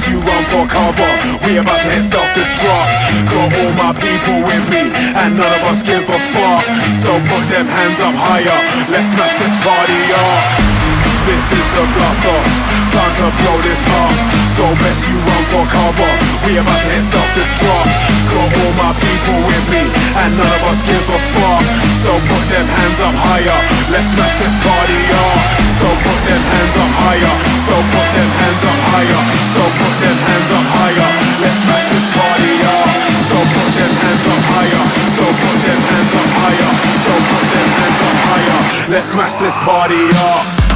you run for cover. We about to hit self-destruct. Got all my people with me, and none of us give a fuck. So put them hands up higher, let's smash this party up. This is the blast off, time to blow this up. So best you run for cover, we about to hit self-destruct. Got all my people with me, and none of us give a fuck. So put them hands up higher, let's smash this party up. So put them hands up higher, so put them hands up higher, so put them hands up higher, let's smash this party up. So put them hands up higher, so put them hands up higher, so put them hands up higher, let's smash this party up.